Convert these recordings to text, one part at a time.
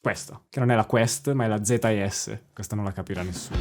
Questa, che non è la Quest, ma è la ZS. Questa non la capirà nessuno.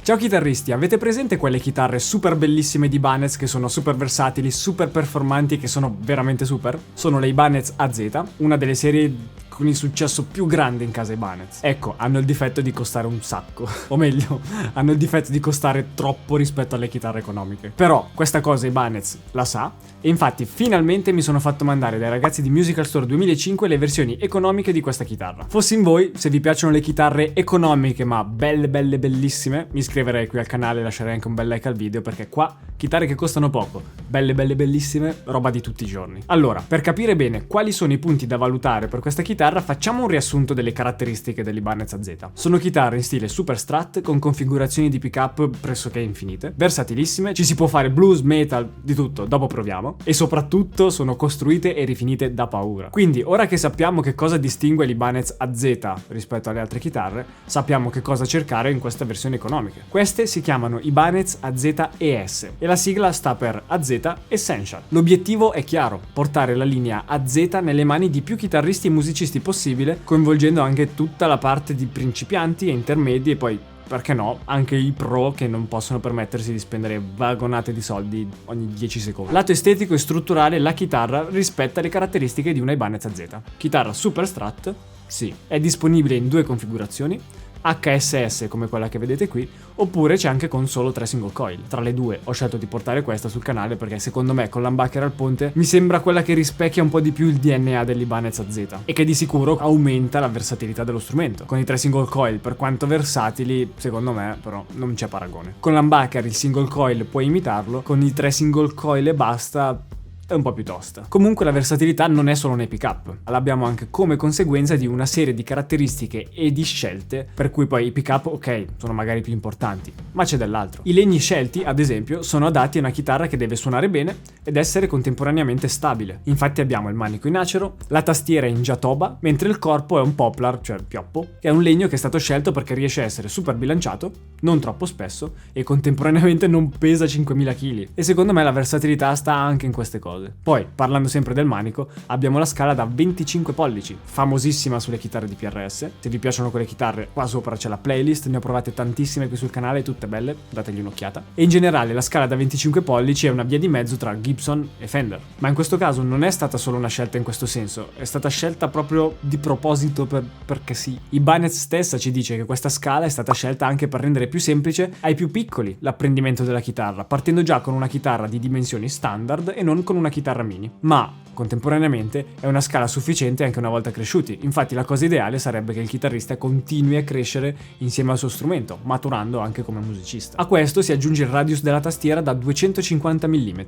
Ciao chitarristi, avete presente quelle chitarre super bellissime di Ibanez che sono super versatili, super performanti, che sono veramente super? Sono le Ibanez AZ, una delle serie con il successo più grande in casa Ibanez. Ecco, hanno il difetto di costare un sacco, o meglio, hanno il difetto di costare troppo rispetto alle chitarre economiche. Però questa cosa Ibanez la sa, e infatti finalmente mi sono fatto mandare dai ragazzi di Musical Store 2005 le versioni economiche di questa chitarra. Fossi in voi, se vi piacciono le chitarre economiche ma belle bellissime, mi iscriverei qui al canale e lascerei anche un bel like al video, perché qua chitarre che costano poco, belle bellissime, roba di tutti i giorni. Allora, per capire bene quali sono i punti da valutare per questa chitarra, facciamo un riassunto delle caratteristiche dell'Ibanez AZ. Sono chitarre in stile super strat con configurazioni di pickup pressoché infinite, versatilissime, ci si può fare blues, metal, di tutto, dopo proviamo, e soprattutto sono costruite e rifinite da paura. Quindi, ora che sappiamo che cosa distingue l'Ibanez AZ rispetto alle altre chitarre, sappiamo che cosa cercare in questa versione economica. Queste si chiamano Ibanez AZ ES e la sigla sta per AZ Essential. L'obiettivo è chiaro, portare la linea AZ nelle mani di più chitarristi e musicisti possibile, coinvolgendo anche tutta la parte di principianti e intermedi e poi, perché no, anche i pro che non possono permettersi di spendere vagonate di soldi ogni 10 secondi. Lato estetico e strutturale, la chitarra rispetta le caratteristiche di una Ibanez AZ. Chitarra super strat, sì, è disponibile in due configurazioni, HSS come quella che vedete qui, oppure c'è anche con solo 3 single coil. Tra le due ho scelto di portare questa sul canale perché secondo me con l'humbucker al ponte mi sembra quella che rispecchia un po' di più il DNA dell'Ibanez AZ e che di sicuro aumenta la versatilità dello strumento. Con i 3 single coil, per quanto versatili, secondo me però non c'è paragone. Con l'humbucker il single coil puoi imitarlo, con i 3 single coil e basta è un po' più tosta. Comunque la versatilità non è solo nei pick-up, l'abbiamo anche come conseguenza di una serie di caratteristiche e di scelte, per cui poi i pick-up, ok, sono magari più importanti, ma c'è dell'altro. I legni scelti, ad esempio, sono adatti a una chitarra che deve suonare bene ed essere contemporaneamente stabile. Infatti abbiamo il manico in acero, la tastiera in jatoba, mentre il corpo è un poplar, cioè il pioppo, che è un legno che è stato scelto perché riesce a essere super bilanciato, non troppo spesso, e contemporaneamente non pesa 5.000 kg. E secondo me la versatilità sta anche in queste cose. Poi, parlando sempre del manico, abbiamo la scala da 25 pollici, famosissima sulle chitarre di PRS. Se vi piacciono quelle chitarre, qua sopra c'è la playlist, ne ho provate tantissime qui sul canale, tutte belle, dategli un'occhiata. E in generale la scala da 25 pollici è una via di mezzo tra Gibson e Fender. Ma in questo caso non è stata solo una scelta in questo senso, è stata scelta proprio di proposito perché sì. Ibanez stessa ci dice che questa scala è stata scelta anche per rendere più semplice ai più piccoli l'apprendimento della chitarra, partendo già con una chitarra di dimensioni standard e non con una chitarra mini. Ma contemporaneamente è una scala sufficiente anche una volta cresciuti. Infatti la cosa ideale sarebbe che il chitarrista continui a crescere insieme al suo strumento, maturando anche come musicista. A questo si aggiunge il radius della tastiera da 250 mm,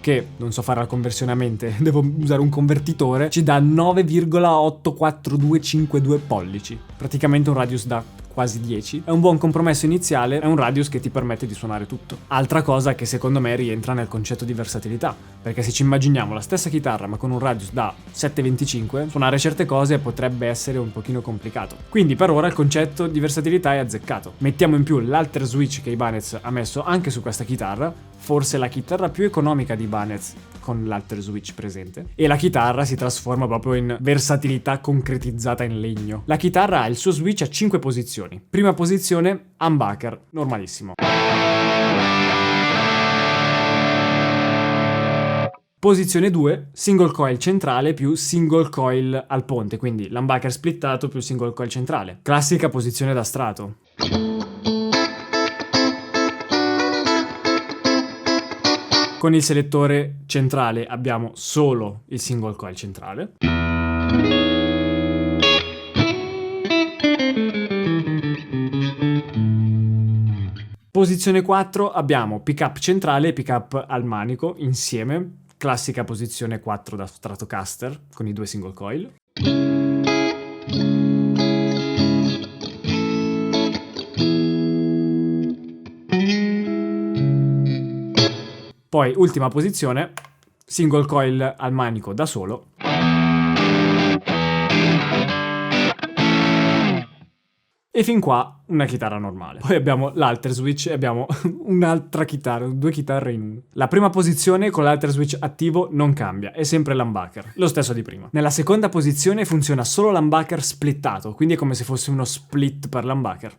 che non so fare la conversione a mente, devo usare un convertitore, ci dà 9,84252 pollici, praticamente un radius da quasi 10, è un buon compromesso iniziale, è un radius che ti permette di suonare tutto. Altra cosa che secondo me rientra nel concetto di versatilità, perché se ci immaginiamo la stessa chitarra ma con un radius da 7,25, suonare certe cose potrebbe essere un pochino complicato. Quindi per ora il concetto di versatilità è azzeccato. Mettiamo in più l'alter switch che Ibanez ha messo anche su questa chitarra, forse la chitarra più economica di Ibanez con l'alter switch presente, e la chitarra si trasforma proprio in versatilità concretizzata in legno. La chitarra ha il suo switch a 5 posizioni. Prima posizione, humbucker, normalissimo. Posizione 2, single coil centrale più single coil al ponte, quindi l'humbucker splittato più single coil centrale. Classica posizione da strato. Con il selettore centrale abbiamo solo il single coil centrale. Posizione 4 abbiamo pickup centrale e pickup al manico insieme. Classica posizione 4 da Stratocaster con i 2 single coil. Poi ultima posizione, single coil al manico da solo. E fin qua una chitarra normale. Poi abbiamo l'alter switch e abbiamo un'altra chitarra, 2 chitarre in una. La prima posizione con l'alter switch attivo non cambia, è sempre l'humbucker, lo stesso di prima. Nella seconda posizione funziona solo l'humbucker splittato, quindi è come se fosse uno split per l'humbucker.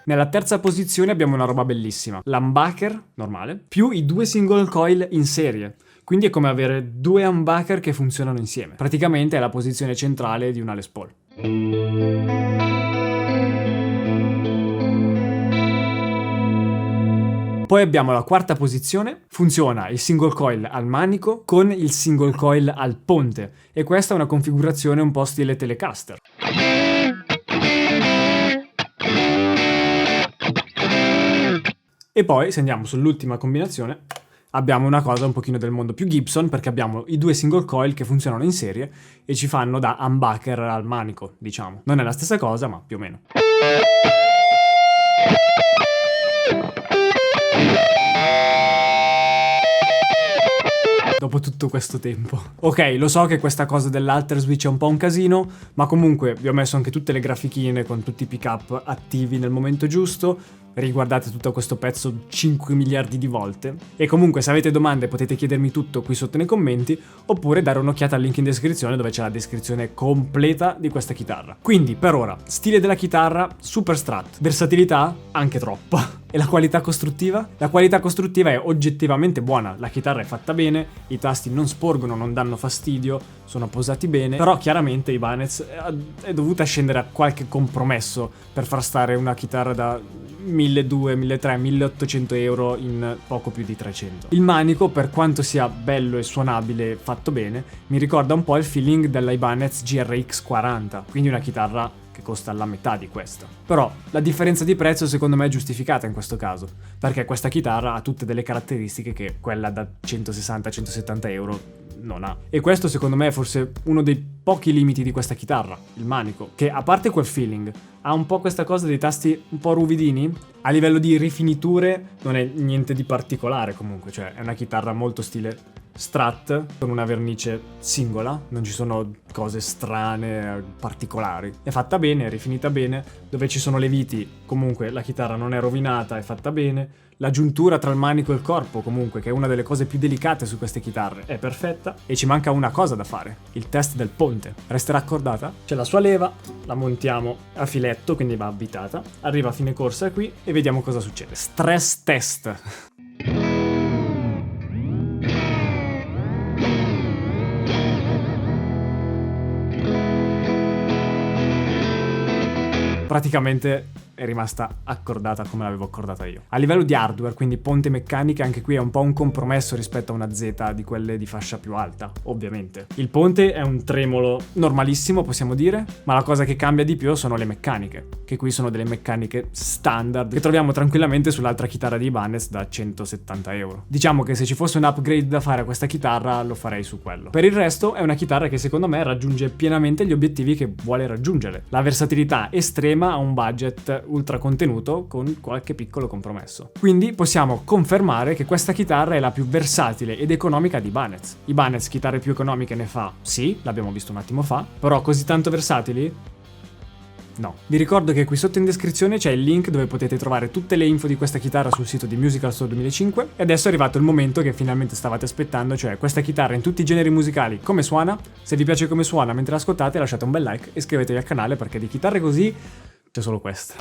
Nella terza posizione abbiamo una roba bellissima, l'humbucker normale, più i 2 single coil in serie. Quindi è come avere 2 humbucker che funzionano insieme. Praticamente è la posizione centrale di una Les Paul. Poi abbiamo la quarta posizione, funziona il single coil al manico con il single coil al ponte, e questa è una configurazione un po' stile Telecaster. E poi, se andiamo sull'ultima combinazione, abbiamo una cosa un pochino del mondo più Gibson, perché abbiamo i 2 single coil che funzionano in serie e ci fanno da humbucker al manico, diciamo. Non è la stessa cosa, ma più o meno. Dopo tutto questo tempo. Ok, lo so che questa cosa dell'alter switch è un po' un casino, ma comunque vi ho messo anche tutte le grafichine con tutti i pick-up attivi nel momento giusto. Riguardate tutto questo pezzo 5 miliardi di volte. E comunque se avete domande potete chiedermi tutto qui sotto nei commenti, oppure dare un'occhiata al link in descrizione dove c'è la descrizione completa di questa chitarra. Quindi per ora, stile della chitarra super strat, versatilità anche troppa. E la qualità costruttiva? La qualità costruttiva è oggettivamente buona, la chitarra è fatta bene, i tasti non sporgono, non danno fastidio, sono posati bene, però chiaramente Ibanez è dovuta scendere a qualche compromesso per far stare una chitarra da 1200, 1300, 1800 euro in poco più di 300. Il manico, per quanto sia bello e suonabile fatto bene, mi ricorda un po' il feeling della Ibanez GRX 40, quindi una chitarra che costa la metà di questa. Però la differenza di prezzo secondo me è giustificata in questo caso, perché questa chitarra ha tutte delle caratteristiche che quella da 160-170 euro non ha. E questo secondo me è forse uno dei pochi limiti di questa chitarra, il manico, che a parte quel feeling ha un po' questa cosa dei tasti un po' ruvidini. A livello di rifiniture non è niente di particolare comunque, cioè è una chitarra molto stile Strat con una vernice singola, non ci sono cose strane, particolari. È fatta bene, è rifinita bene, dove ci sono le viti comunque la chitarra non è rovinata, è fatta bene. La giuntura tra il manico e il corpo comunque, che è una delle cose più delicate su queste chitarre, è perfetta. E ci manca una cosa da fare, il test del ponte. Resterà accordata? C'è la sua leva, la montiamo a filetto, quindi va avvitata, arriva a fine corsa qui e vediamo cosa succede. Stress test. Praticamente è rimasta accordata come l'avevo accordata io. A livello di hardware, quindi ponte meccaniche, anche qui è un po' un compromesso rispetto a una Z di quelle di fascia più alta, ovviamente. Il ponte è un tremolo normalissimo, possiamo dire, ma la cosa che cambia di più sono le meccaniche, che qui sono delle meccaniche standard che troviamo tranquillamente sull'altra chitarra di Ibanez da 170 euro. Diciamo che se ci fosse un upgrade da fare a questa chitarra lo farei su quello. Per il resto è una chitarra che secondo me raggiunge pienamente gli obiettivi che vuole raggiungere. La versatilità estrema a un budget ultra contenuto con qualche piccolo compromesso. Quindi possiamo confermare che questa chitarra è la più versatile ed economica di Ibanez. Ibanez chitarre più economiche ne fa, sì, l'abbiamo visto un attimo fa, però così tanto versatili? No. Vi ricordo che qui sotto in descrizione c'è il link dove potete trovare tutte le info di questa chitarra sul sito di Musical Store 2005 e adesso è arrivato il momento che finalmente stavate aspettando, cioè questa chitarra in tutti i generi musicali, come suona. Se vi piace come suona mentre l'ascoltate lasciate un bel like e iscrivetevi al canale perché di chitarre così c'è solo questa.